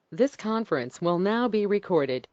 This conference will now be recorded.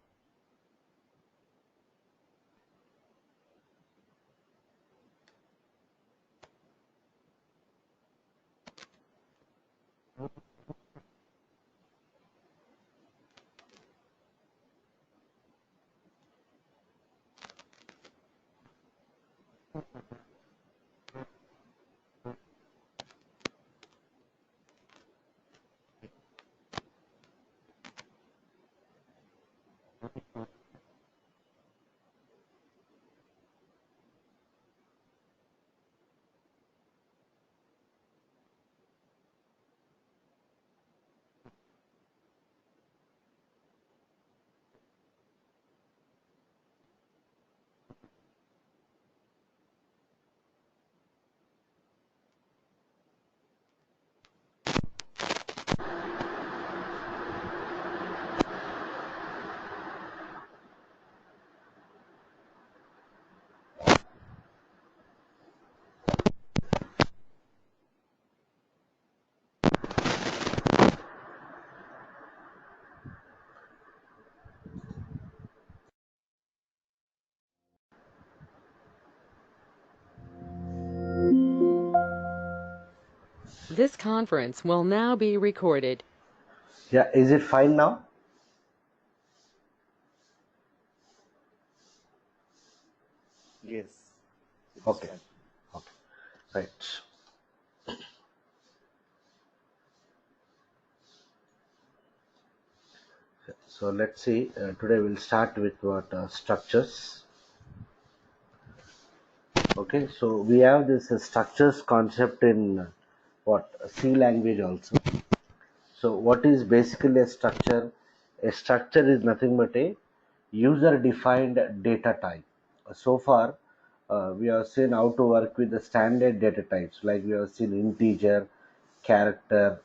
This conference will now be recorded. Yeah, is it fine now? Yes. Okay. Okay. Right. So let's see. Today we'll start with what structures. Okay. So we have this structures concept in what C language also. So what is basically a structure? A structure is nothing but a user-defined data type. So far, we have seen how to work with the standard data types, like we have seen integer, character,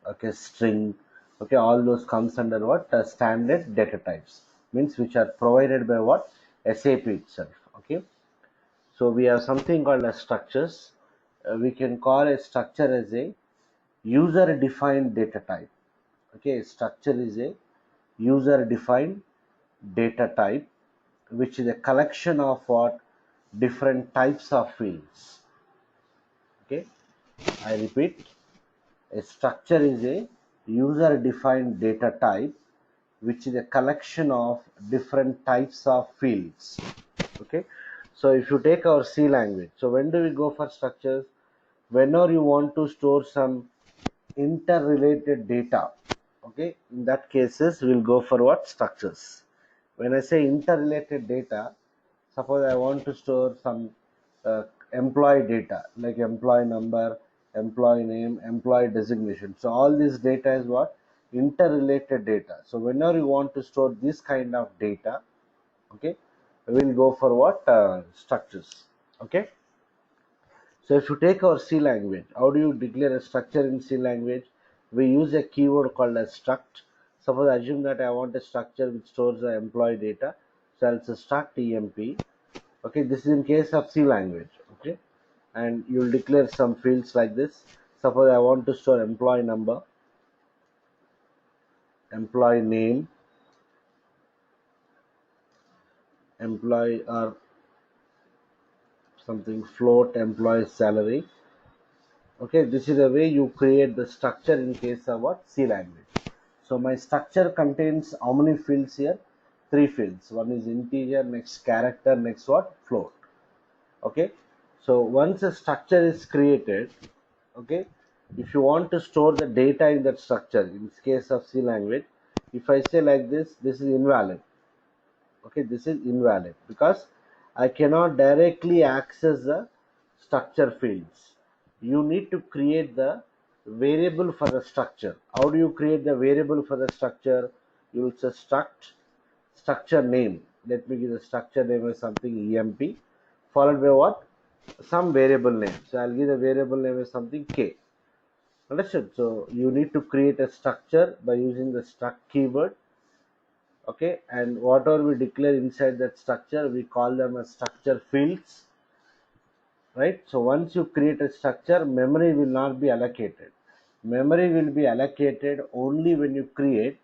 okay, string, okay, all those comes under what standard data types, means which are provided by what SAP itself. Okay, so we have something called as structures. We can call a structure as a user-defined data type. Okay, structure is a user-defined data type, which is a collection of what different types of fields. Okay, I repeat, a structure is a user-defined data type, which is a collection of different types of fields. Okay, so if you take our C language, so when do we go for structures? Whenever you want to store some interrelated data, okay, in that cases we'll go for what structures. When I say interrelated data, suppose I want to store some employee data like employee number, employee name, employee designation. So all this data is what interrelated data. So whenever you want to store this kind of data, okay, we'll go for what structures. Okay, so if you take our C language, how do you declare a structure in C language? We use a keyword called as struct. Suppose assume that I want a structure which stores the employee data. So I'll say struct emp. Okay, this is in case of C language. Okay, and you'll declare some fields like this. Suppose I want to store employee number, employee name, employee or something float, employee salary. Okay, this is the way you create the structure in case of what C language. So my structure contains how many fields here? Three fields. One is integer, next character, next what? Float. Okay, so once a structure is created, okay, if you want to store the data in that structure, in this case of C language, if I say like this is invalid. Okay, this is invalid because I cannot directly access the structure fields. You need to create the variable for the structure. How do you create the variable for the structure? You will say structure name. Let me give the structure name as something emp, followed by what, some variable name. So I'll give the variable name as something k. Understood? So you need to create a structure by using the struct keyword. Okay, and whatever we declare inside that structure, we call them as structure fields, right? So once you create a structure, memory will not be allocated. Memory will be allocated only when you create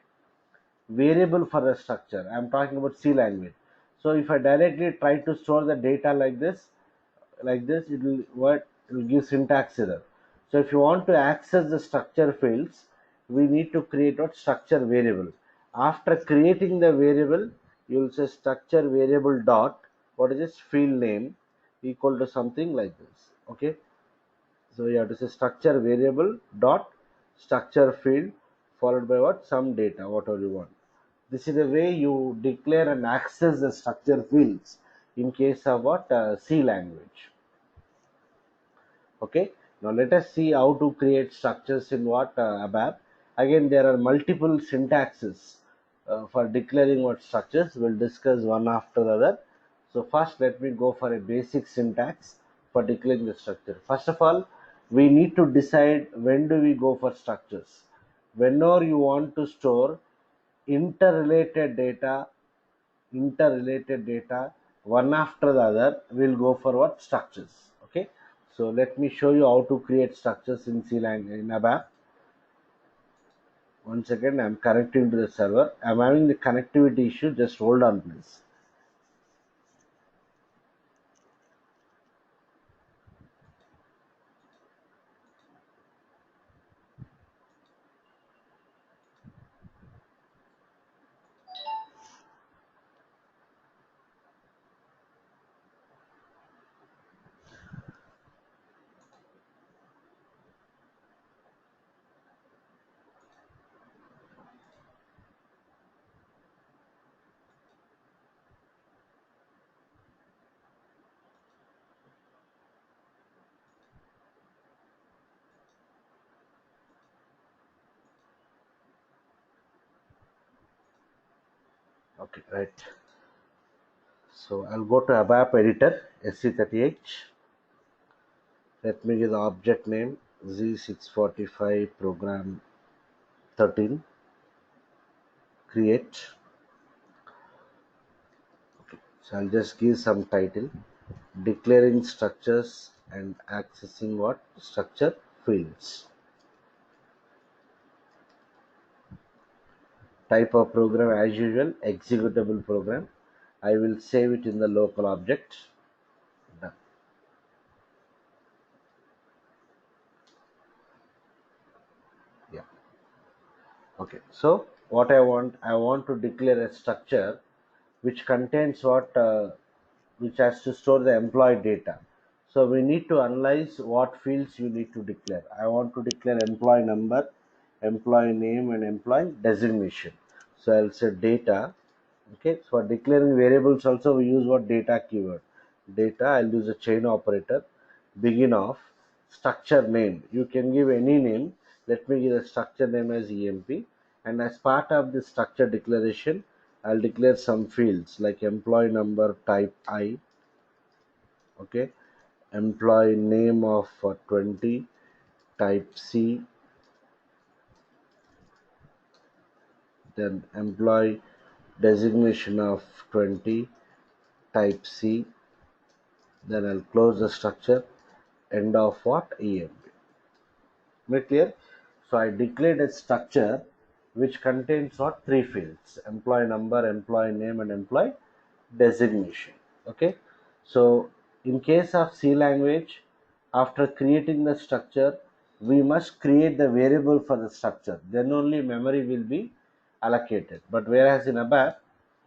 variable for a structure. I'm talking about C language. So if I directly try to store the data like this, it will give syntax error. So if you want to access the structure fields, we need to create a structure variable. After creating the variable, you will say structure variable dot what is this field name equal to something like this. Okay, so you have to say structure variable dot structure field followed by what some data whatever you want. This is the way you declare and access the structure fields in case of what C language. Okay, now let us see how to create structures in what ABAP. Again, there are multiple syntaxes for declaring what structures. We'll discuss one after the other. So first let me go for a basic syntax for declaring the structure. First of all, we need to decide when do we go for structures. Whenever you want to store interrelated data interrelated data one after the other, we'll go for what structures. Okay, so let me show you how to create structures in C language in ABAP. One second, I'm connecting to the server. I'm having the connectivity issue, just hold on please. Okay, right, so I'll go to ABAP editor SC38. Let me give the object name Z645 program 13, create. So I'll just give some title, declaring structures and accessing what structure fields. Type of program as usual, executable program. I will save it in the local object. Done. Yeah. Okay. So what I want to declare a structure which contains which has to store the employee data. So we need to analyze what fields you need to declare. I want to declare employee number, employee name, and employee designation. So I'll say data. Okay, so for declaring variables also we use what data keyword. Data, I'll use a chain operator. Begin of structure name. You can give any name. Let me give the structure name as EMP. And as part of the structure declaration, I'll declare some fields like employee number type I. Okay, employee name of 20 type C. Then employee designation of 20 type C. Then I'll close the structure. End of what EMP. Make clear? So I declared a structure which contains what three fields: employee number, employee name, and employee designation. Okay. So in case of C language, after creating the structure, we must create the variable for the structure. Then only memory will be allocated. But whereas in ABAP,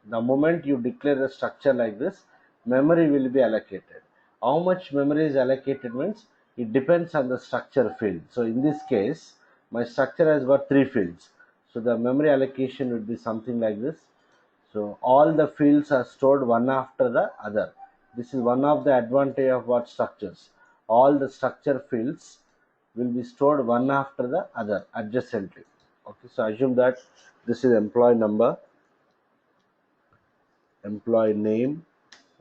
the moment you declare the structure like this, memory will be allocated. How much memory is allocated means it depends on the structure field. So in this case, my structure has got three fields. So the memory allocation would be something like this. So all the fields are stored one after the other. This is one of the advantage of what structures. All the structure fields will be stored one after the other adjacently. Okay, so assume that this is employee number, employee name,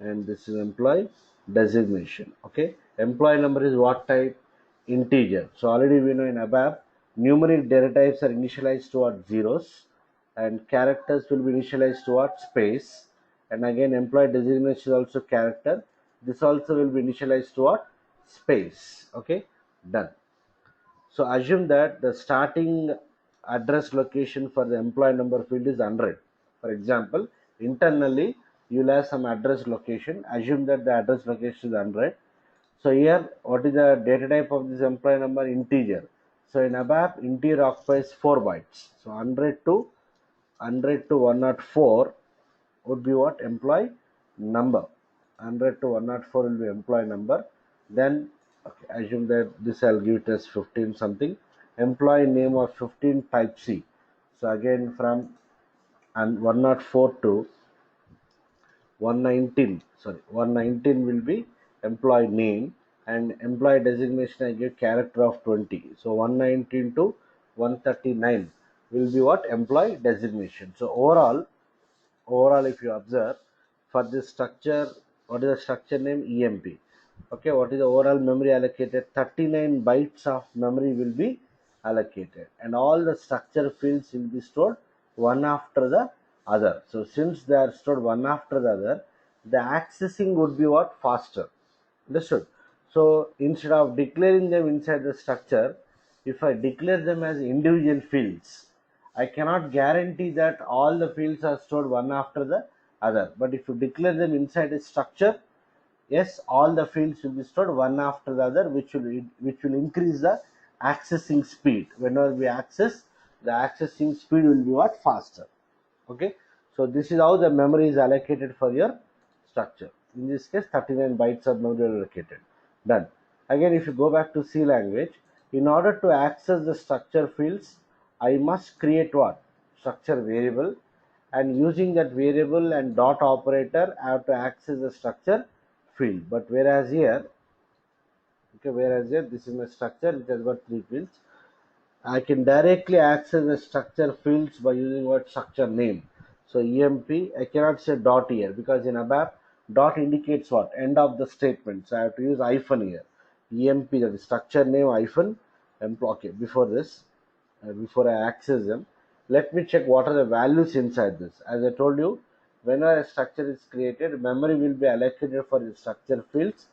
and this is employee designation. Okay, employee number is what type? Integer. So already we know in ABAP numeric data types are initialized toward zeros and characters will be initialized toward space, and again employee designation is also character. This also will be initialized toward space. Okay, done. So assume that the starting address location for the employee number field is 100. For example, internally you will have some address location. Assume that the address location is 100. So here, what is the data type of this employee number? Integer. So in ABAP, integer occupies 4 bytes. So 100 to 104 would be what? Employee number. 100 to 104 will be employee number. Then okay, assume that this I'll give it as 15 something. Employee name of 15 type C. So again from 104 to 119 will be employee name, and employee designation I give character of 20. So 119 to 139 will be what? Employee designation. So overall if you observe, for this structure, what is the structure name? EMP. Okay, what is the overall memory allocated? 39 bytes of memory will be allocated, and all the structure fields will be stored one after the other. So since they are stored one after the other, the accessing would be what? Faster. Understood? So instead of declaring them inside the structure, if I declare them as individual fields, I cannot guarantee that all the fields are stored one after the other. But if you declare them inside a structure, yes, all the fields will be stored one after the other, which will increase the accessing speed. Whenever we access, the accessing speed will be what? Faster. Okay, so this is how the memory is allocated for your structure. In this case, 39 bytes of memory are allocated. Done. Again, if you go back to C language, in order to access the structure fields, I must create what? Structure variable, and using that variable and dot operator, I have to access the structure field. But whereas here, this is my structure which has got 3 fields. I can directly access the structure fields by using what? Structure name. So EMP, I cannot say dot here because in ABAP, dot indicates what? End of the statement. So I have to use hyphen here. EMP, that is structure name hyphen. Okay, before this, before I access them, let me check what are the values inside this. As I told you, whenever a structure is created, memory will be allocated for the structure fields,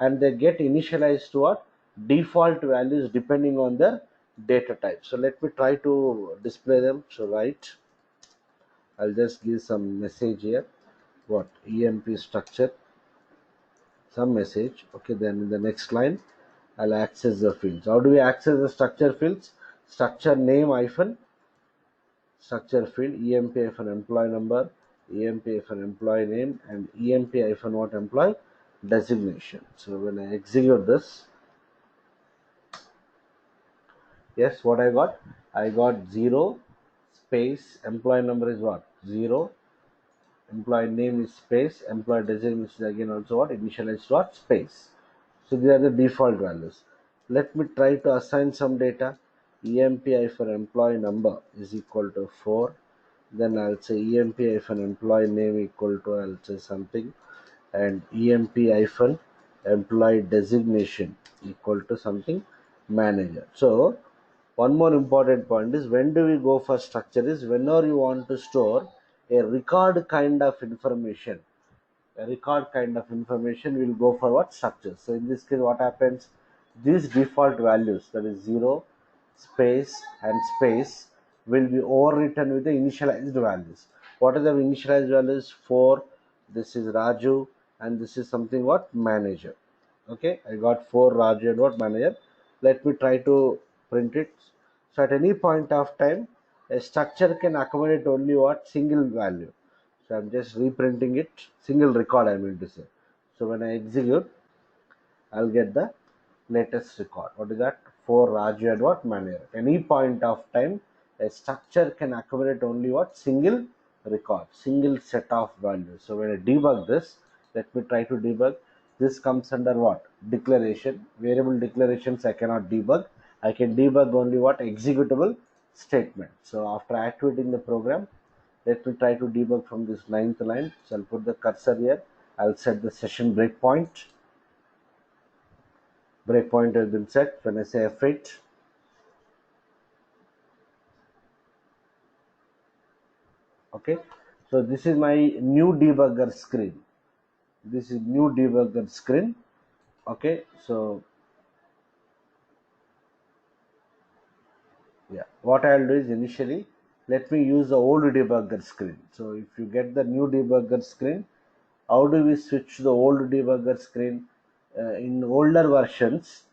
and they get initialized to what? Default values depending on their data type. So let me try to display them. So right, I'll just give some message here. What? EMP structure, some message. Okay, then in the next line, I'll access the fields. How do we access the structure fields? Structure name hyphen structure field, EMP hyphen employee number, EMP hyphen employee name, and EMP hyphen what? Employee designation. So when I execute this, yes, what I got? I got 0 space, employee number is what? 0, employee name is space, employee designation is again also what? Initialized what? Space. So these are the default values. Let me try to assign some data. EMP hyphen employee number is equal to 4. Then I'll say EMP hyphen employee name equal to, I'll say something, and EMP hyphen employee designation equal to something, manager. So one more important point is, when do we go for structure is whenever you want to store a record kind of information. A record kind of information will go for what? Structure. So in this case, what happens? These default values, that is 0, space and space, will be overwritten with the initialized values. What are the initialized values? 4, this is Raju, and this is something what? Manager. Okay, I got 4 Raju and what? Manager. Let me try to print it. So at any point of time, a structure can accommodate only what? Single value. So I'm just reprinting it, single record I mean to say. So when I execute, I'll get the latest record. What is that? 4 Raju and what? Manager. Any point of time, a structure can accommodate only what? Single record, single set of values. So when I debug this, let me try to debug. This comes under what? Declaration. Variable declarations I cannot debug. I can debug only what? Executable statement. So after activating the program, let me try to debug from this 9th line. So I'll put the cursor here. I'll set the session breakpoint. Breakpoint has been set. When I say F8, okay. So this is my new debugger screen. This is new debugger screen. Okay. So yeah. what I'll do is initially let me use the old debugger screen. So if you get the new debugger screen, how do we switch to the old debugger screen? In older versions,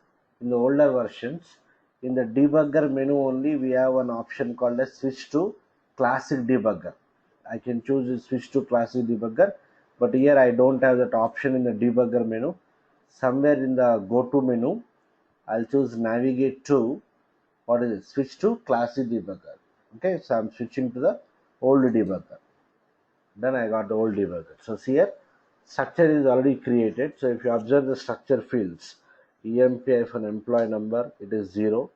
in the debugger menu only we have an option called as switch to classic debugger. I can choose to switch to classic debugger, but here I don't have that option in the debugger menu. Somewhere in the go to menu, I'll choose navigate to, what is it, switch to classic debugger. Okay, so I'm switching to the old debugger. Then I got the old debugger. So see here, structure is already created. So if you observe the structure fields, emp-employee number, it is 0.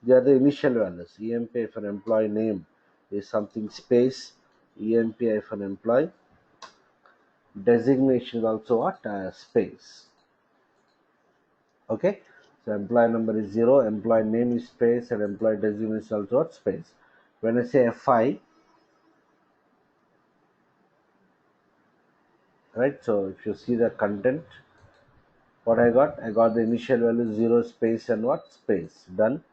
They are the initial values. Emp-employee name is something space. Emp-employee designation is also what, space. Okay, so employee number is 0, employee name is space, and employee designation is also what, space. When I say fi, right, so if you see the content, what I got the initial value 0 space and what, space. Done.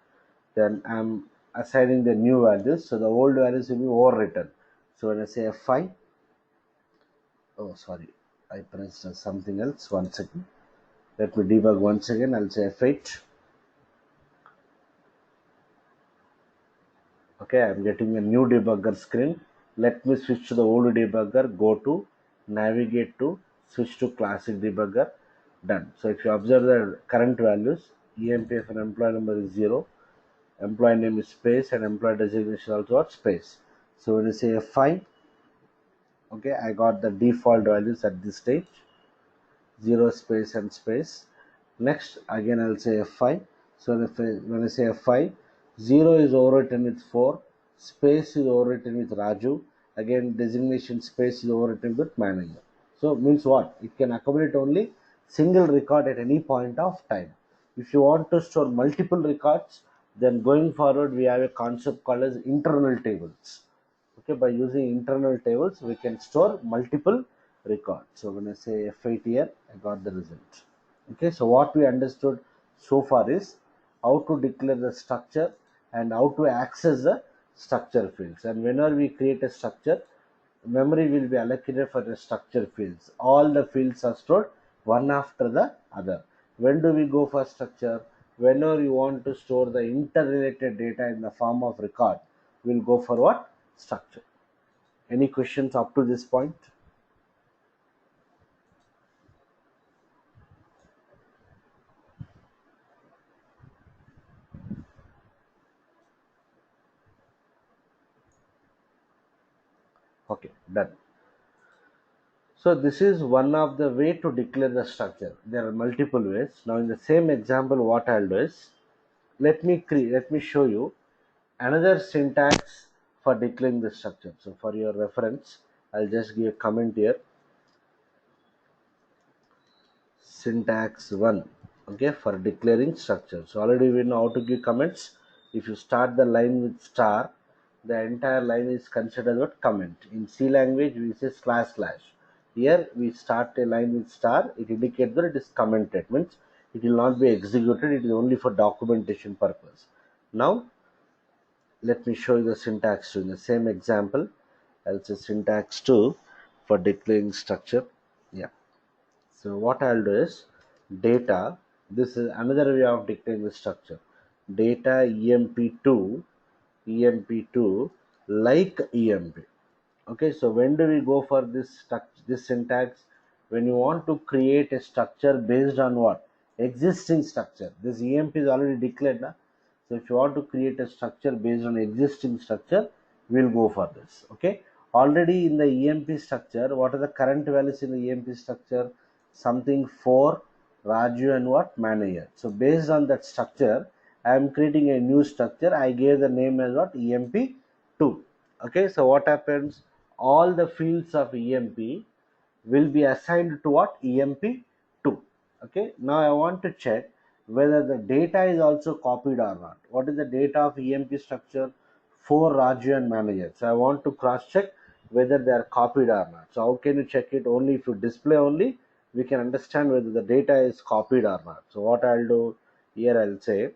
Then I'm assigning the new values, so the old values will be overwritten. So when I say fi, oh sorry, I pressed something else. One second, let me debug once again. I'll say f8. Okay, I'm getting a new debugger screen. Let me switch to the old debugger, go to navigate to switch to classic debugger. Done. So if you observe the current values, EMP for employee number is 0, employee name is space, and employee designation also what, space. So when you say F5, okay, I got the default values at this stage, 0 space and space. Next again I'll say F5. So when I say F5, 0 is overwritten with 4, space is overwritten with Raju, again designation space is overwritten with manager. So means what, it can accommodate only single record at any point of time. If you want to store multiple records, then going forward we have a concept called as internal tables. Okay, by using internal tables we can store multiple records. So when I say F8 here, I got the result. Okay, so what we understood so far is how to declare the structure and how to access the structure fields. And whenever we create a structure, memory will be allocated for the structure fields. All the fields are stored one after the other. When do we go for structure? Whenever you want to store the interrelated data in the form of record, we'll go for what, structure. Any questions up to this point? Okay, done. So this is one of the way to declare the structure. There are multiple ways. Now in the same example, what I'll do is, let me show you another syntax for declaring the structure. So for your reference, I'll just give a comment here. Syntax 1, okay, for declaring structure. So already we know how to give comments. If you start the line with star, the entire line is considered what, comment. In C language we say slash slash. Here we start a line with star, it indicates that it is commented, means it will not be executed, it is only for documentation purpose. Now let me show you the syntax 2. In the same example, I'll say syntax 2 for declaring structure. Yeah, so what I'll do is data, this is another way of declaring the structure. Data emp2 like emp. Okay, so when do we go for this syntax? When you want to create a structure based on what? Existing structure. This emp is already declared. Na? So if you want to create a structure based on existing structure, we'll go for this. Okay. Already in the EMP structure, what are the current values in the EMP structure? Something for Raju and what? Manager. So based on that structure, I am creating a new structure. I gave the name as what? EMP2. Okay. So what happens? All the fields of EMP will be assigned to what? EMP2. Okay. Now I want to check whether the data is also copied or not. What is the data of EMP structure? For Raju and manager. So I want to cross check whether they are copied or not. So how can you check it? Only if you display only, we can understand whether the data is copied or not. So what I'll do here, I'll say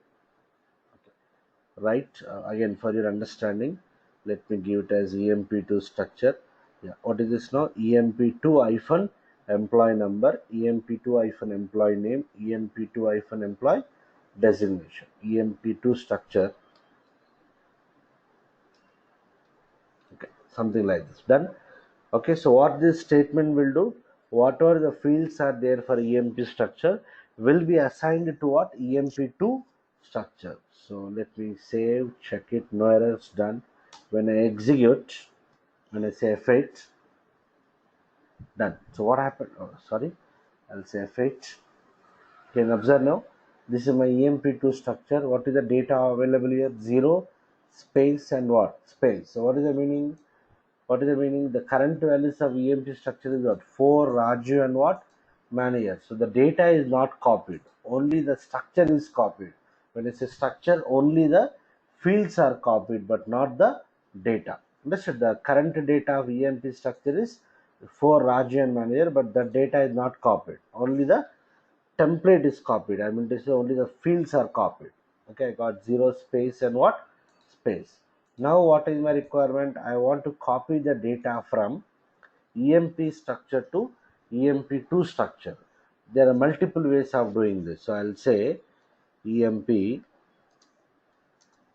right? Again, for your understanding, let me give it as EMP2 structure. Yeah, what is this now? EMP2 hyphen employee number, EMP2 hyphen employee name, EMP2 hyphen employee designation, EMP2 structure. Okay, something like this. Done. Okay, so what this statement will do, whatever the fields are there for EMP structure will be assigned to what? EMP2 structure. So let me save, check it, no errors, done. When I execute, when I say F8, done. So what happened? Oh, sorry, I'll say F8. Can you observe now? This is my EMP2 structure. What is the data available here? 0, space, and what? Space. So what is the meaning? What is the meaning? The current values of EMP structure is what? 4, Raju, and what? Manager. So the data is not copied. Only the structure is copied. When it's a structure, only the fields are copied, but not the data. Understood? The current data of EMP structure is 4, Raju, and Manager, but the data is not copied. Only the template is copied. I mean to say only the fields are copied. Okay, I got 0, space, and what? Space. Now what is my requirement? I want to copy the data from EMP structure to EMP2 structure. There are multiple ways of doing this. So I'll say EMP.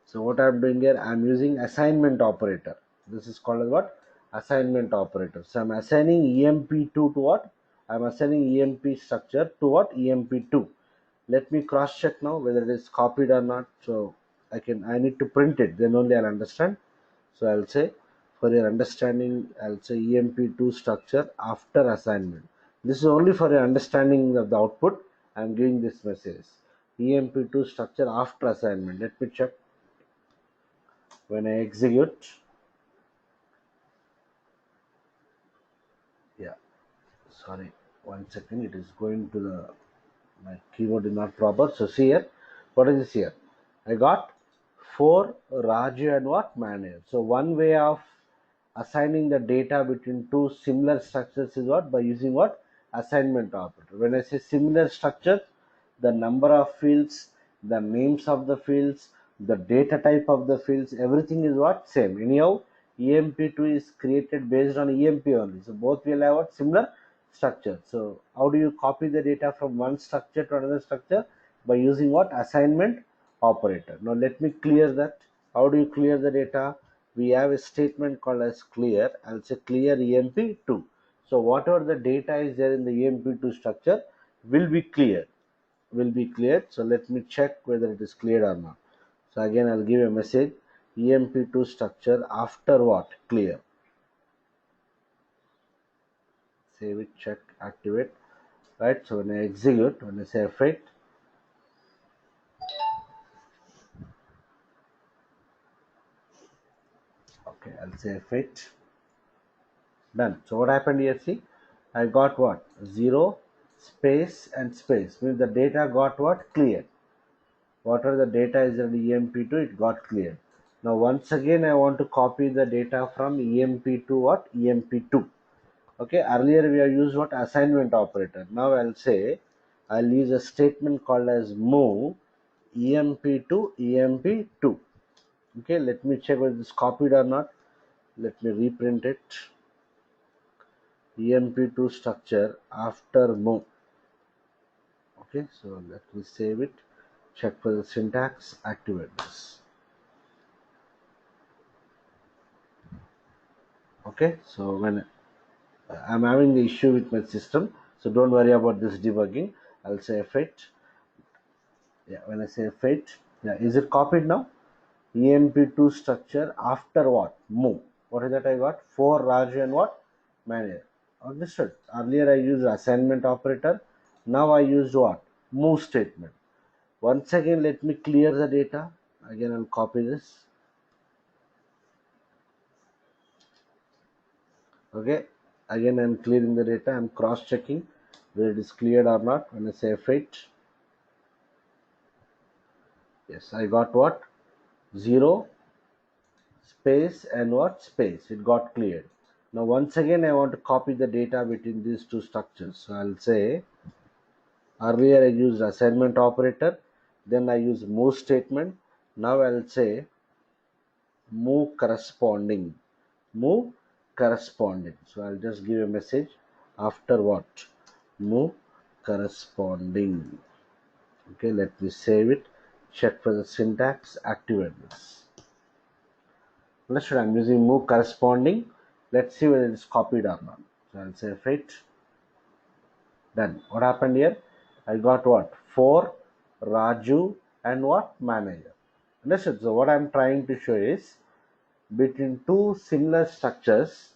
So what I'm doing here, I'm using assignment operator. This is called as what? Assignment operator. So I'm assigning EMP2 to what? I'm assigning EMP structure to what? EMP2. Let me cross check now whether it is copied or not. So I need to print it, then only I'll understand. So I'll say, for your understanding, I'll say EMP2 structure after assignment. This is only for your understanding of the output. I'm giving this message. EMP2 structure after assignment. Let me check. When I execute, yeah, sorry, 1 second. It is going to the, my keyboard is not proper. So see here, what is this here? I got 4, Raju, and what? Manager. So one way of assigning the data between two similar structures is what? By using what? Assignment operator. When I say similar structure, the number of fields, the names of the fields, the data type of the fields, everything is what? Same. Anyhow, EMP2 is created based on EMP only. So both will have what? Similar structure. So how do you copy the data from one structure to another structure? By using what? Assignment operator. Now let me clear that. How do you clear the data? We have a statement called as clear. I'll say clear EMP2. So whatever the data is there in the EMP2 structure will be cleared. So let me check whether it is cleared or not. So again I'll give a message, EMP2 structure after what? Clear. Save it, check, activate. Right, so when I execute, when I say F8, okay, I'll say F8, done. So what happened here? See, I got what? 0, space, and space. Means the data got what? Cleared. Whatever the data is in EMP2, it got cleared. Now once again I want to copy the data from EMP2 what? EMP2. Okay, earlier we have used what? Assignment operator. Now I'll say, I'll use a statement called as move EMP2 EMP2. Okay, let me check whether it's copied or not. Let me reprint it. EMP2 structure after move. Okay, so let me save it, check for the syntax, activate this. Okay, so when I'm having the issue with my system, so don't worry about this debugging. I'll say F8. Yeah, when I say F8, yeah, is it copied now? EMP2 structure after what? Move. What is that I got? 4, Raju, and what? Manager. Understood. Earlier I used assignment operator. Now I used what? Move statement. Once again, let me clear the data. Again, I'll copy this. Okay. Again, I'm clearing the data. I'm cross checking whether it is cleared or not. When I say F8, yes, I got what? 0, space, and what? Space. It got cleared. Now once again I want to copy the data between these two structures. So I'll say, earlier I used assignment operator, then I use move statement. Now I'll say move corresponding. Move corresponding. So I'll just give a message after what? Move corresponding. Okay, let me save it. Check for the syntax, activate this. Understood? I'm using move corresponding. Let's see whether it's copied or not. So I'll say fit. Done. What happened here? I got what? 4, Raju, and what? Manager. Understood? So what I'm trying to show is between two similar structures,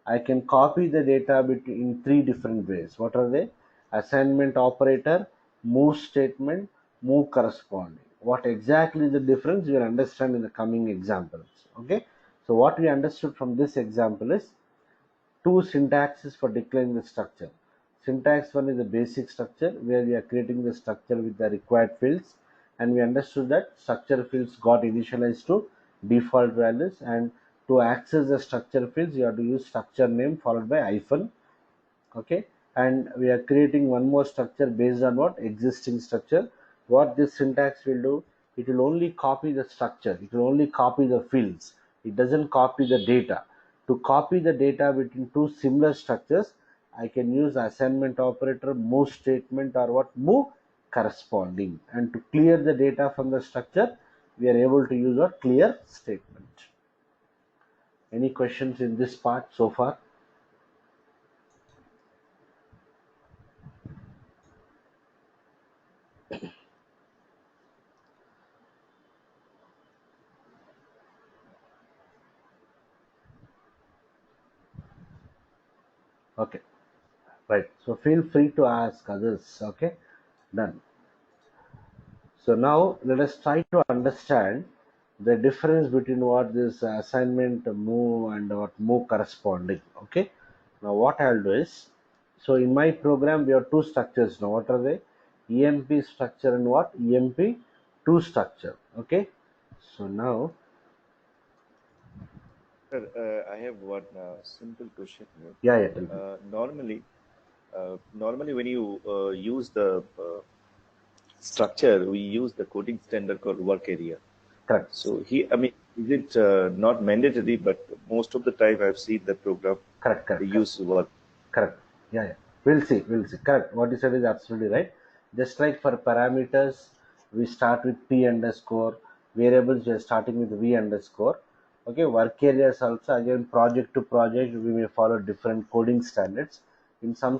I can copy the data in three different ways. What are they? Assignment operator, move statement, move corresponding. What exactly is the difference? You will understand in the coming examples. Okay. So what we understood from this example is two syntaxes for declaring the structure. Syntax one is the basic structure where we are creating the structure with the required fields, and we understood that structure fields got initialized to default values, and to access the structure fields you have to use structure name followed by hyphen. Okay, and we are creating one more structure based on what? Existing structure. What this syntax will do, it will only copy the structure, it will only copy the fields, it doesn't copy the data. To copy the data between two similar structures, I can use assignment operator, move statement, or what? Move corresponding. And to clear the data from the structure, we are able to use a clear statement. Any questions in this part so far? Okay, right. So feel free to ask others. Okay, done. So now let us try to understand the difference between what this assignment move and what move corresponding. Okay. Now what I'll do is, so in my program we have two structures now. What are they? EMP structure and what? EMP2 structure. Okay. So now, Sir, I have one simple question here. yeah, yeah, tell me. Normally, when you use the structure, we use the coding standard called work area. Correct. So here, I mean, is it not mandatory? But most of the time, I've seen the program Correct, they correct, correct. use work. Correct. Yeah, yeah. We'll see. We'll see. Correct. What you said is absolutely right. Just like for parameters, we start with p underscore. Variables, we are starting with v underscore. Okay. Work areas also, again, project to project, we may follow different coding standards. In some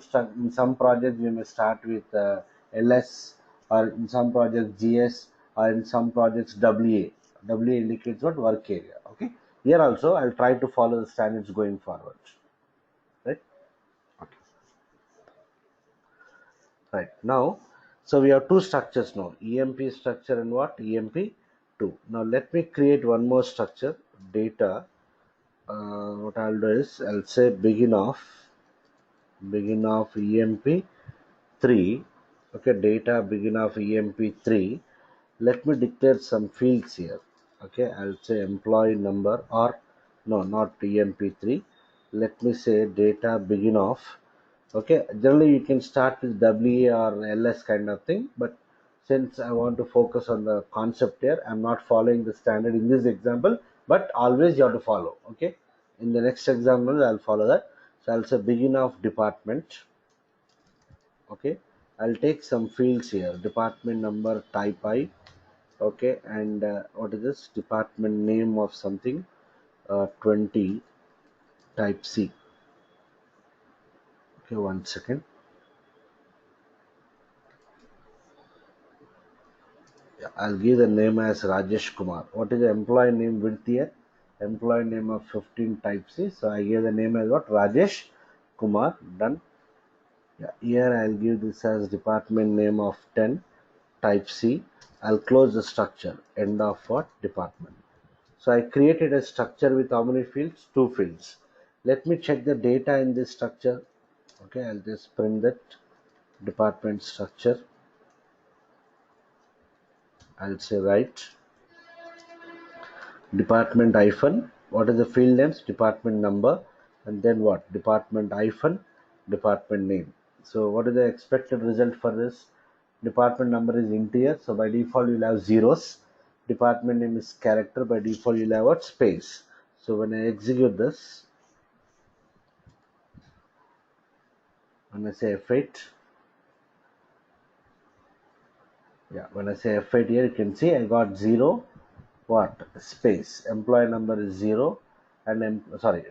projects, we may start with ls, or in some projects gs, or in some projects wa. Wa indicates what? Work area. Okay. Here also, I'll try to follow the standards going forward. Right. Okay. Right now, so we have two structures now, EMP structure and what? EMP2. Now let me create one more structure, data. What I'll do is I'll say begin of EMP3. Okay, data begin of EMP3. Let me declare some fields here. Okay, I'll say employee number, or no, not EMP3. Let me say data begin of. Okay, generally you can start with WA or LS kind of thing, but since I want to focus on the concept here, I'm not following the standard in this example, but always you have to follow. Okay, in the next example I'll follow that. So I'll say begin of department. Okay, I'll take some fields here, department number, type I. Okay, and what is this? Department name of something, 20, type C. Okay, one second. Yeah, I'll give the name as Rajesh Kumar. What is the employee name width here? Employee name of 15, type C. So I give the name as what? Rajesh Kumar. Done. Yeah, here I'll give this as department name of 10, type C. I'll close the structure. End of what? Department. So I created a structure with how many fields? Two fields. Let me check the data in this structure. Okay, I'll just print that department structure. I'll say right. Department hyphen, what is the field names? Department number, and then what? Department hyphen department name. So what is the expected result for this? Department number is integer, so by default you'll have zeros. department name is character, by default you'll have what space. So when I execute this, when I say F8, yeah, when I say F8 here, you can see I got 0 what space, employee number is 0 and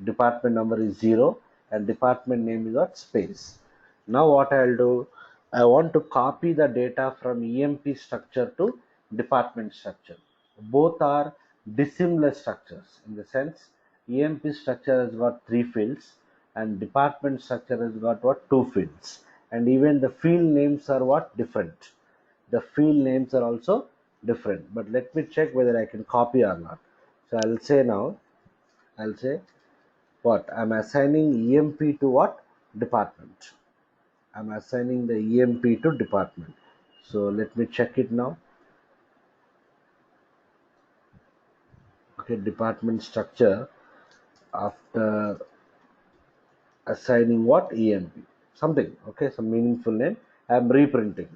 department number is 0 and department name is what space. Now what I'll do, I want to copy the data from EMP structure to department structure. Both are dissimilar structures in the sense EMP structure has got 3 fields and department structure has got what 2 fields, and even the field names are what different. The field names are also different, but let me check whether I can copy or not. So I'll say now, I'll say what I'm assigning EMP to what department. I'm assigning the EMP to department. So let me check it now. Okay, department structure, after assigning what EMP, something, okay, some meaningful name, I'm reprinting.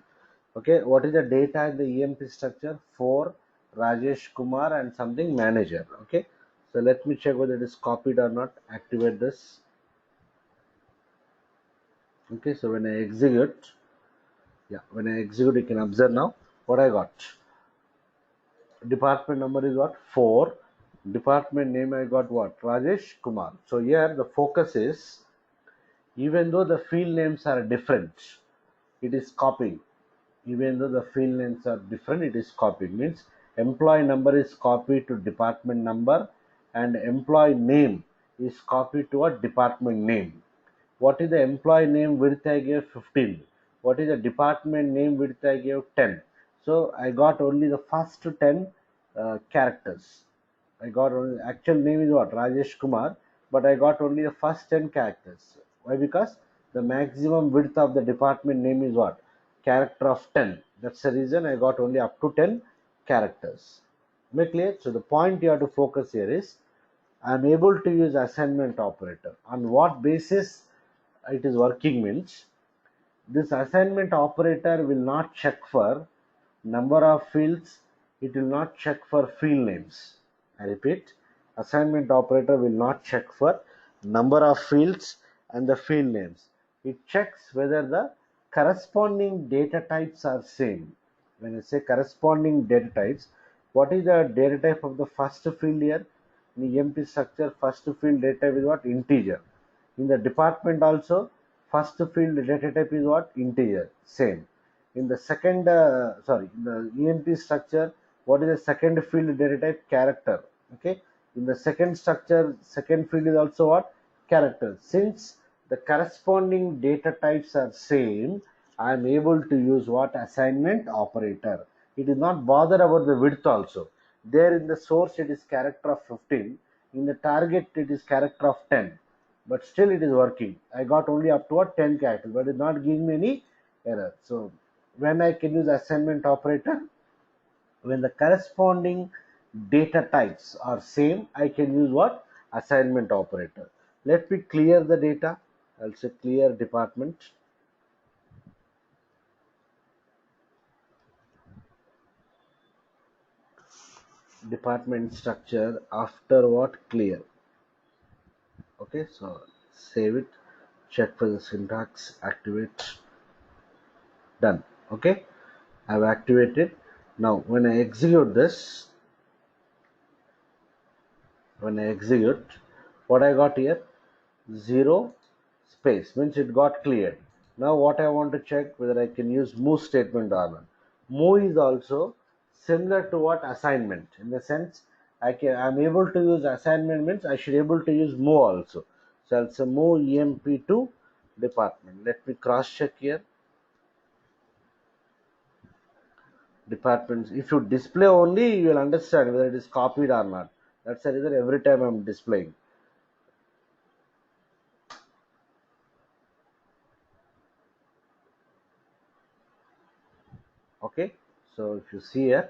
Okay, what is the data in the EMP structure? For Rajesh Kumar and something manager. Okay, so let me check whether it is copied or not. Activate this. Okay, so when I execute, yeah, when I execute, you can observe now what I got. Department number is what 4. Department name I got what Rajesh Kumar. So here the focus is, even though the field names are different, it is copying. Even though the field names are different, it is copied. Means employee number is copied to department number and employee name is copied to a department name. What is the employee name width? I gave 15. What is the department name width? I gave 10. So I got only the first 10 characters. I got only, actual name is what Rajesh Kumar, but I got only the first 10 characters. Why? Because the maximum width of the department name is what character of 10. That's the reason I got only up to 10 characters. Make clear? So the point you have to focus here is I am able to use assignment operator. On what basis it is working means, this assignment operator will not check for number of fields, it will not check for field names. I repeat, assignment operator will not check for number of fields and the field names. It checks whether the corresponding data types are same. When I say corresponding data types, what is the data type of the first field here? In the EMP structure, first field data type is what integer. In the department also, first field data type is what integer, same. In the second in the EMP structure, what is the second field data type? Character. Okay, in the second structure, second field is also what character. Since the corresponding data types are same, I am able to use what assignment operator. It is not bother about the width also. There in the source it is character of 15, in the target it is character of 10, but still it is working. I got only up to a 10 characters, but it's not giving me any error. So when I can use assignment operator, when the corresponding data types are same, I can use what assignment operator. Let me clear the data. I'll say clear department. Department structure after what clear. Okay, so save it, check for the syntax, activate, done. Okay, I've activated. Now when I execute this, what I got here, 0 space means it got cleared. Now what I want to check whether I can use move statement or not. Move is also similar to what assignment, in the sense I'm able to use assignment means I should able to use move also. So I'll say move EMP to department. Let me cross check here. Departments, if you display only, you will understand whether it is copied or not. That's the reason every time I'm displaying. Okay, so if you see here,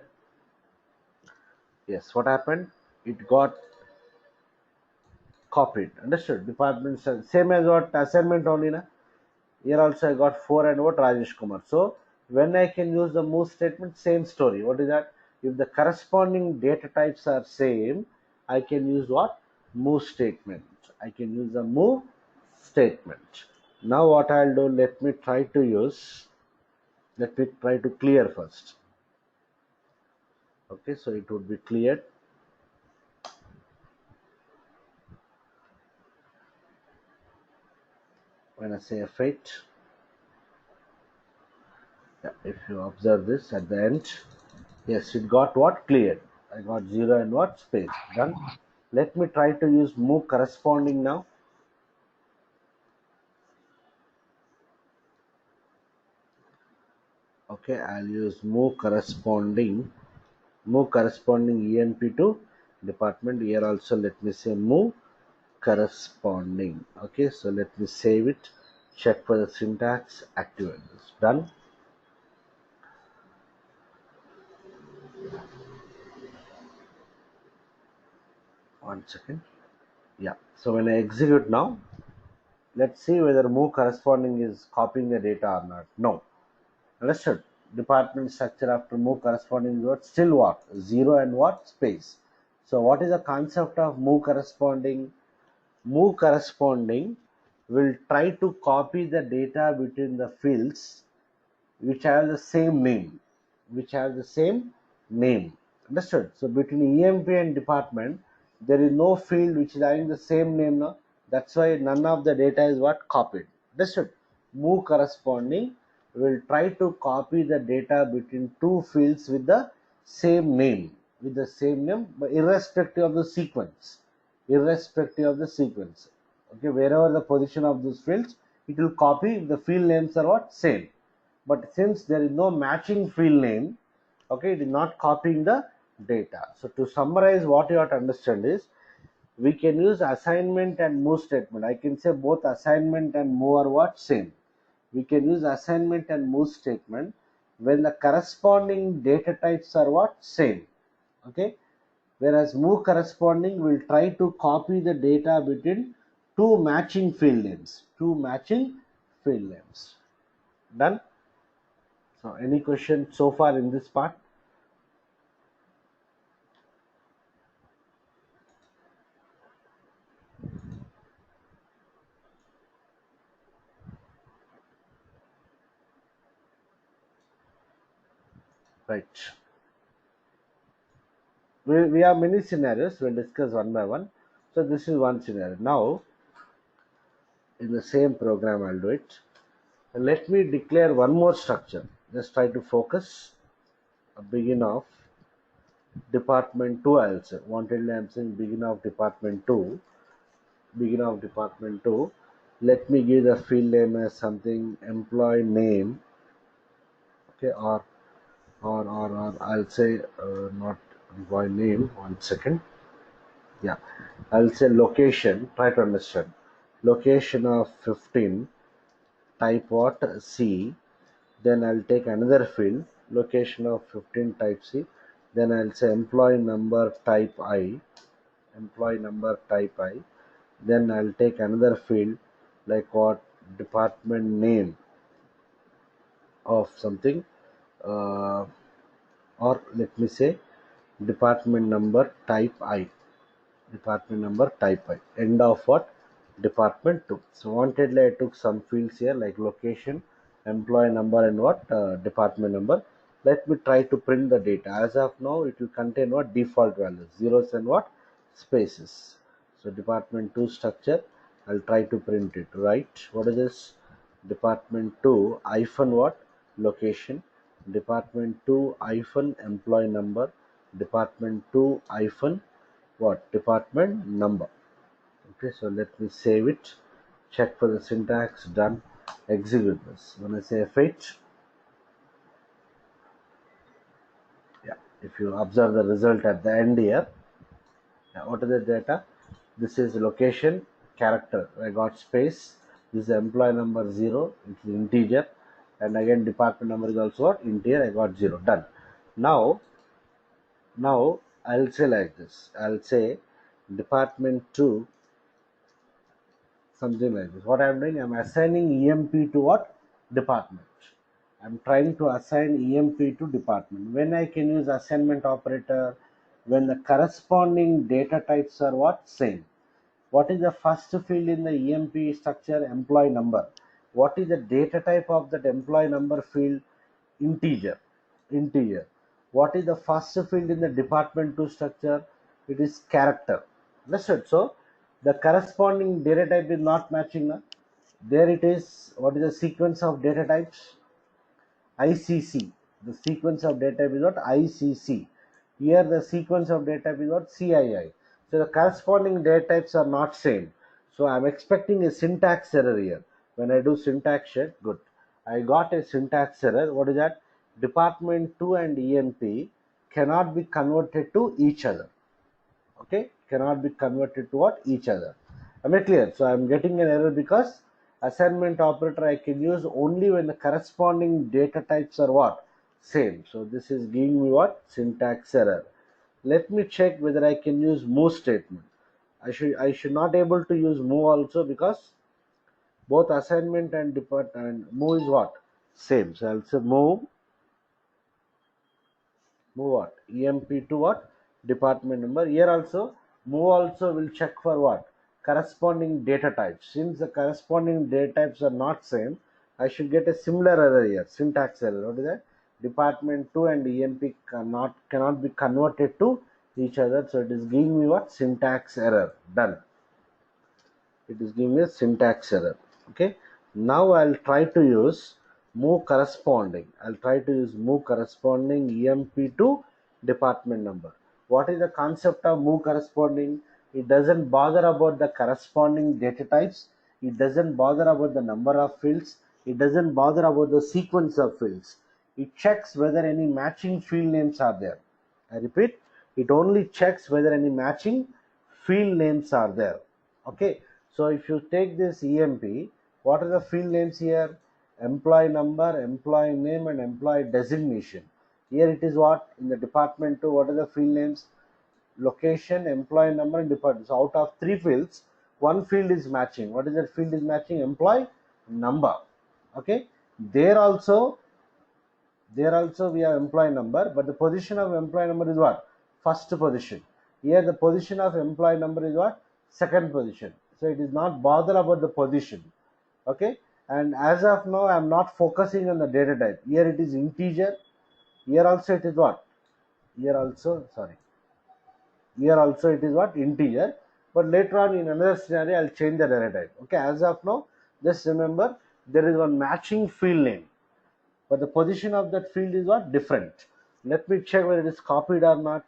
yes, what happened, it got copied. Understood? Department same as what assignment only na. Here also I got 4 and what Rajesh Kumar. So when I can use the move statement, same story. What is that? If the corresponding data types are same, I can use what? Move statement. I can use the move statement. Now what I'll do, let me try to clear first. Okay, so it would be cleared. When I say F8, yeah, if you observe this at the end, yes, it got what? Cleared. I got 0 and what? Space. Done. Let me try to use move corresponding now. Okay, I'll use move corresponding EMP to department. Here also let me say move corresponding. Okay, so let me save it, check for the syntax, activate this. Done. One second. Yeah, so when I execute now, let's see whether move corresponding is copying the data or not. No. Understood? Department structure after move corresponding is what? Still what? 0 and what? Space. So what is the concept of move corresponding? Move corresponding will try to copy the data between the fields which have the same name. Understood? So between EMP and department, there is no field which is having the same name now. That's why none of the data is what? Copied. Understood? Move corresponding will try to copy the data between two fields with the same name, but irrespective of the sequence. Okay, wherever the position of those fields, it will copy if the field names are what? Same. But since there is no matching field name, okay, it is not copying the data. So to summarize, what you have to understand is, we can use assignment and move statement. I can say both assignment and move are what? Same. We can use assignment and move statement when the corresponding data types are what? Same. Okay, whereas move corresponding will try to copy the data between two matching field names. Done. So any question so far in this part? Right. We have many scenarios. We'll discuss one by one. So this is one scenario. Now, in the same program, I'll do it. Let me declare one more structure. Just try to focus. Begin of department 2, I'll say. Wantedly, I'm saying begin of department 2. Let me give the field name as something employee name. Okay, or I'll say not employee name. One second. Yeah, I'll say location. Try to understand. Location of 15. Type what? C. Then I'll take another field. Location of 15. Type C. Then I'll say employee number. Type I. Then I'll take another field like what? Department name of something. Or let me say department number. Type I. End of what? Department 2. So wantedly I took some fields here like location, employee number, and what? Department number. Let me try to print the data. As of now, it will contain what? Default values, zeros and what? Spaces. So department 2 structure, I'll try to print it. Right, what is this? Department 2 hyphen what? Location. Department 2 hyphen employee number. Department 2 hyphen what? Department number. Okay, so let me save it, check for the syntax. Done. Execute this. When I say F8, yeah, if you observe the result at the end here, yeah, what is the data? This is location, character, I got space. This is employee number 0, it's integer, and again department number is also what? Integer, I got 0. Done. Now I'll say like this. I'll say department 2, something like this. What I'm doing, I'm assigning EMP to what? Department. I'm trying to assign EMP to department. When I can use assignment operator? When the corresponding data types are what? Same. What is the first field in the EMP structure? Employee number. What is the data type of that employee number field? Integer. Integer. What is the first field in the department to structure? It is character. Understood? So the corresponding data type is not matching. Na? There it is. What is the sequence of data types? ICC. The sequence of data type is what? ICC. Here the sequence of data type is what? CII. So the corresponding data types are not same. So I'm expecting a syntax error here. When I do syntax check, good. I got a syntax error. What is that? Department 2 and EMP cannot be converted to each other. Okay, cannot be converted to what? Each other. Am I clear? So I'm getting an error because assignment operator I can use only when the corresponding data types are what? Same. So this is giving me what? Syntax error. Let me check whether I can use move statement. I should not able to use move also because both assignment and depart and move is what? Same. So I'll say move what? EMP to what? Department number. Here also move also will check for what? Corresponding data types. Since the corresponding data types are not same, I should get a similar error here. Syntax error. What is that? Department 2 and EMP cannot be converted to each other. So it is giving me what? Syntax error. Done. It is giving me a syntax error. Okay, now I'll try to use move corresponding. I'll try to use move corresponding EMP to department number. What is the concept of move corresponding? It doesn't bother about the corresponding data types. It doesn't bother about the number of fields. It doesn't bother about the sequence of fields. It checks whether any matching field names are there. I repeat, it only checks whether any matching field names are there. Okay, so if you take this EMP, what are the field names here? Employee number, employee name, and employee designation. Here it is what? In the department 2, what are the field names? Location, employee number, and department. So out of 3 fields, one field is matching. What is that field is matching? Employee number. Okay, there also we have employee number, but the position of employee number is what? First position. Here the position of employee number is what? Second position. So it is not bother about the position. Okay, and as of now I am not focusing on the data type. Here it is integer. Here also it is what? Here also it is what? Integer. But later on in another scenario I'll change the data type. Okay, as of now just remember there is one matching field name, but the position of that field is what? Different. Let me check whether it is copied or not.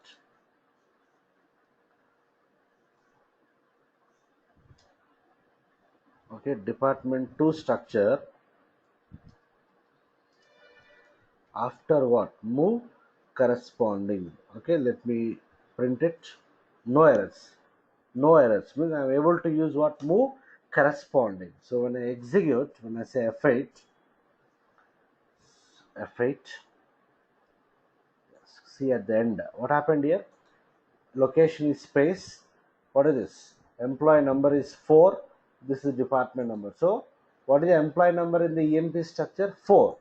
Okay, department 2 structure. After what? Move corresponding. Okay, let me print it. No errors. No errors means I am able to use what? Move corresponding. So when I execute, when I say F8, see at the end what happened here? Location is space. What is this? Employee number is 4. This is department number. So what is the employee number in the EMP structure? 4.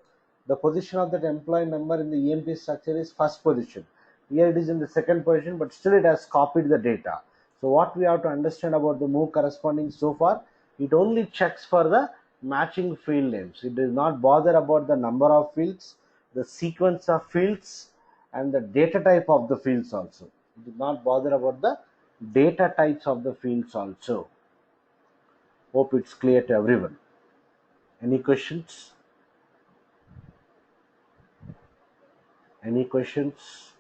The position of that employee number in the EMP structure is first position. Here it is in the second position, but still it has copied the data. So what we have to understand about the move corresponding so far, it only checks for the matching field names. It does not bother about the number of fields, the sequence of fields, and the data type of the fields also. It does not bother about the data types of the fields also. Hope it's clear to everyone. Any questions? Any questions?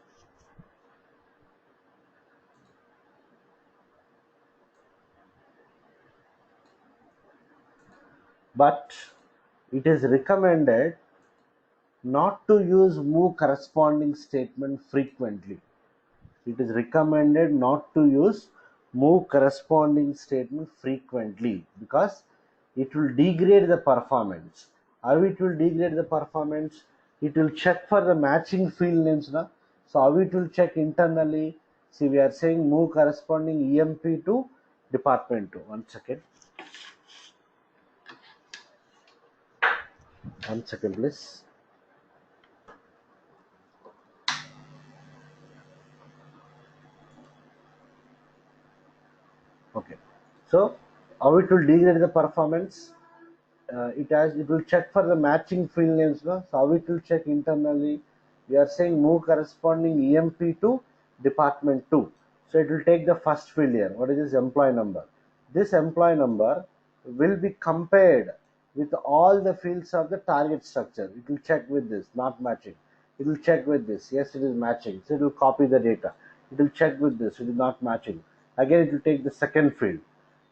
But it is recommended not to use move corresponding statement frequently. It is recommended not to use move corresponding statement frequently because it will degrade the performance. How it will degrade the performance? It will check for the matching field names. Na? So how it will check internally? See, we are saying move corresponding EMP to department 2. One second. One second, please. So how it will degrade the performance? It will check for the matching field names. No? So how it will check internally? We are saying move corresponding EMP to department 2. So it will take the first field here. What is this employee number? This employee number will be compared with all the fields of the target structure. It will check with this, not matching. It will check with this. Yes, it is matching. So it will copy the data. It will check with this. It is not matching. Again, it will take the second field.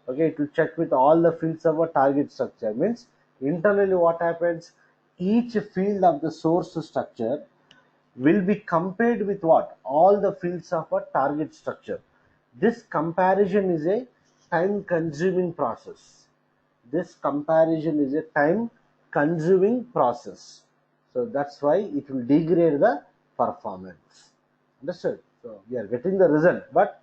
Okay, it will check with all the fields of a target structure. Means internally what happens, each field of the source structure will be compared with what, all the fields of a target structure. This comparison is a time consuming process. This comparison is a time consuming process. So that's why it will degrade the performance. Understood? So we are getting the result, but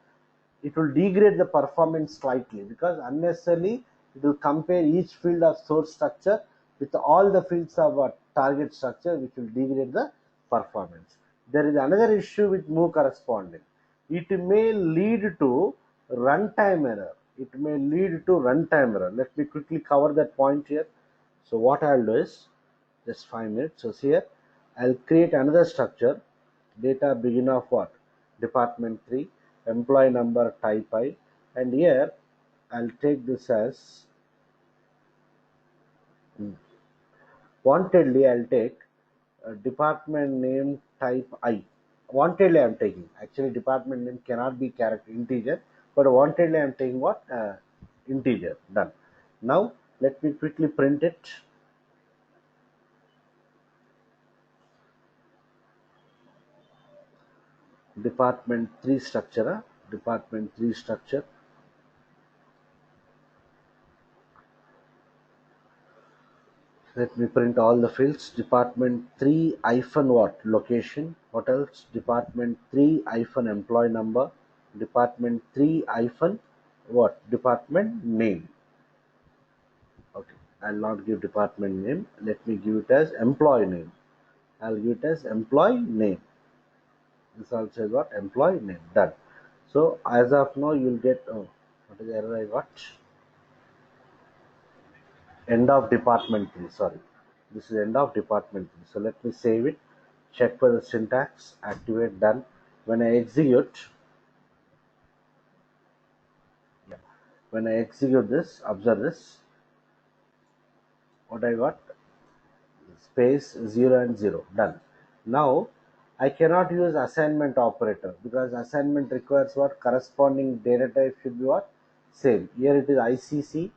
it will degrade the performance slightly, because unnecessarily it will compare each field of source structure with all the fields of a target structure, which will degrade the performance. There is another issue with move corresponding. It may lead to runtime error. It may lead to runtime error. Let me quickly cover that point here. So what I'll do is, just 5 minutes. So here I'll create another structure. Data begin of what? Department 3, employee number type I, and here I'll take this as wantedly. I'll take department name type I. Wantedly I'm taking. Actually, department name cannot be character integer, but wantedly I'm taking what? Integer. Done. Now let me quickly print it. Department 3 structure. Department 3 structure. Let me print all the fields. Department 3 hyphen what? Location. What else? Department 3 hyphen employee number. Department 3 hyphen what? Department name. Okay. I'll not give department name. Let me give it as employee name. I'll give it as employee name. This also is what? Employee name. Done. So as of now you'll get, oh, what is the error I got? End of department 3. Sorry, this is end of department 3. So let me save it, check for the syntax, activate, done. When I execute, when I execute this, observe this, what I got, space 0 and 0, done. Now I cannot use assignment operator, because assignment requires what? Corresponding data type should be what? Same. Here it is ICC,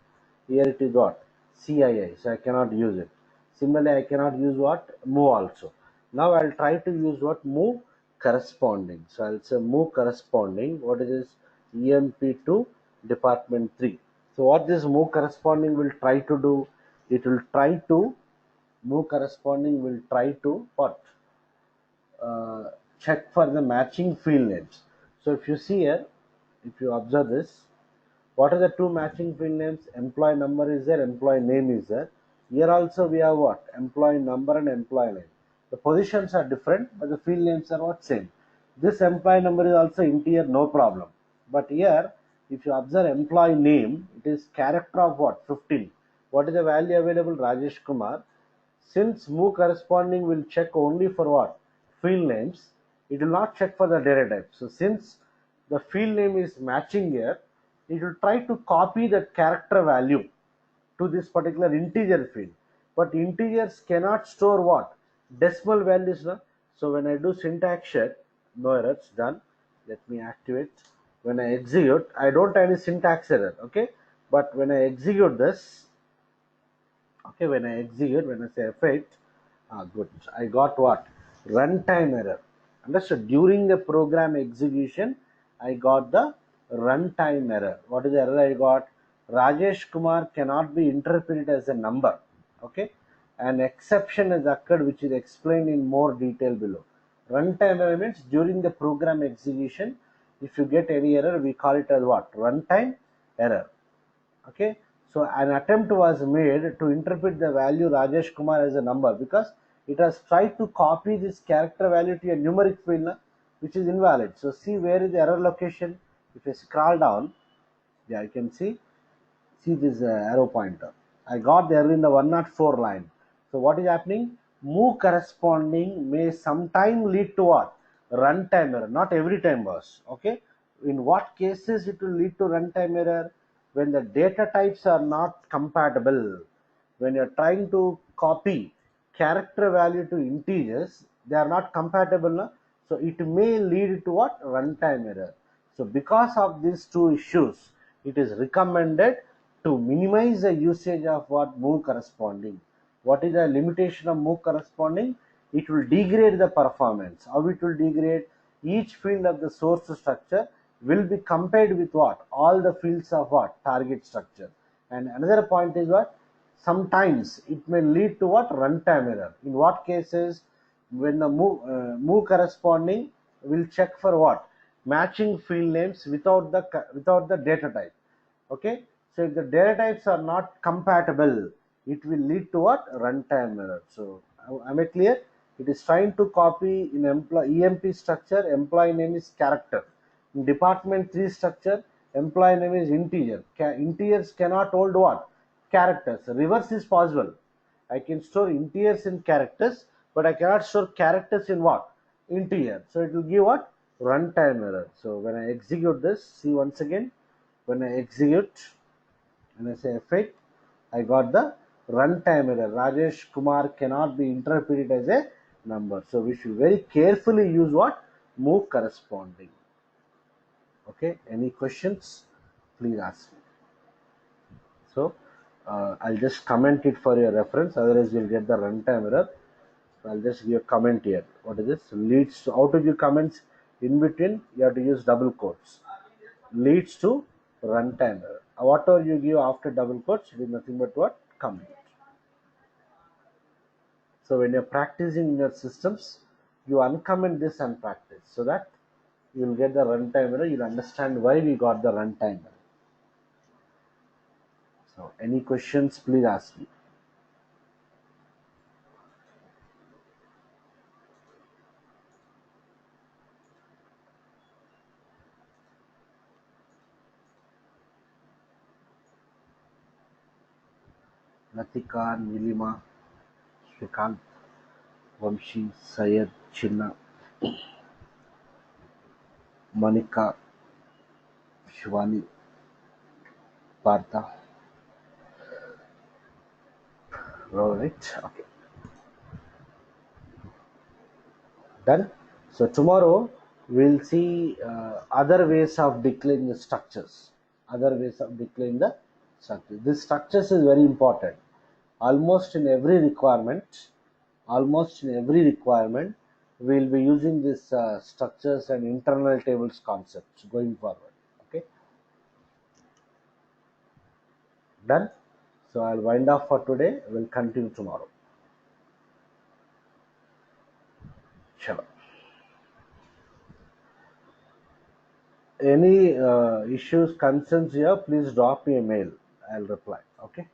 here it is what? CII, so I cannot use it. Similarly, I cannot use what? Move also. Now I'll try to use what? Move corresponding. So I'll say move corresponding. What is this? EMP to department 3. So what this move corresponding will try to do? It will try to move corresponding will try to what? Check for the matching field names. So if you see here, if you observe this, what are the two matching field names? Employee number is there, employee name is there. Here also we have what? Employee number and employee name. The positions are different, but the field names are what? Same. This employee number is also integer, no problem. But here, if you observe employee name, it is character of what? 15. What is the value available? Rajesh Kumar. Since move corresponding will check only for what? Field names. It will not check for the data type. So since the field name is matching here, it will try to copy that character value to this particular integer field. But integers cannot store what? Decimal values. No? So when I do syntax check, no errors, done. Let me activate. When I execute, I don't have any syntax error. Okay. But when I execute this, okay, when I execute, when I say effect, good. I got what? Runtime error. Understood? During the program execution, I got the runtime error. What is the error I got? Rajesh Kumar cannot be interpreted as a number. Okay. An exception has occurred, which is explained in more detail below. Runtime error means during the program execution, if you get any error, we call it as what? Runtime error. Okay. So an attempt was made to interpret the value Rajesh Kumar as a number, because it has tried to copy this character value to a numeric field, which is invalid. So see where is the error location. If I scroll down, yeah, you can see See this arrow pointer. I got the error in the 104 line. So what is happening? Move corresponding may sometime lead to what? Runtime error. Not every time, boss. Okay. In what cases it will lead to runtime error? When the data types are not compatible. When you're trying to copy character value to integers, they are not compatible. No? So it may lead to what? Runtime error. So because of these two issues, it is recommended to minimize the usage of what? Move corresponding. What is the limitation of move corresponding? It will degrade the performance. How it will degrade? Each field of the source structure will be compared with what? All the fields of what? Target structure. And another point is what? Sometimes it may lead to what? Runtime error. In what cases? When the move corresponding will check for what? Matching field names without the data type. Okay, so if the data types are not compatible, it will lead to what? Runtime error. So am I clear? It is trying to copy in EMP structure, employee name is character. In department 3 structure, employee name is integer. Integers cannot hold what? Characters. Reverse is possible. I can store integers in characters, but I cannot store characters in what? Integer. So it will give what? Runtime error. So when I execute this, see once again, when I execute and I say F8, I got the runtime error. Rajesh Kumar cannot be interpreted as a number. So we should very carefully use what? Move corresponding. Okay, any questions? Please ask me. So I'll just comment it for your reference, otherwise you'll get the runtime error. So I'll just give a comment here. What is this? Leads to, how to give comments in between, you have to use double quotes. Leads to runtime error. Whatever you give after double quotes, it is nothing but what? Comment. So when you're practicing in your systems, you uncomment this and practice so that you'll get the runtime error. You'll understand why we got the runtime error. So any questions, please ask me. Latika, Nilima, Shrikant, Vamshi, Sayed, Chinna, Monica, Shivani, Partha. All right. Okay. Done. So tomorrow we'll see other ways of declaring the structures. Other ways of declaring the structures. This structures is very important. Almost in every requirement, we'll be using this structures and internal tables concepts going forward. Okay. Done. So I'll wind off for today. We'll continue tomorrow. Sure. Any issues, concerns here, please drop me a mail. I'll reply. Okay.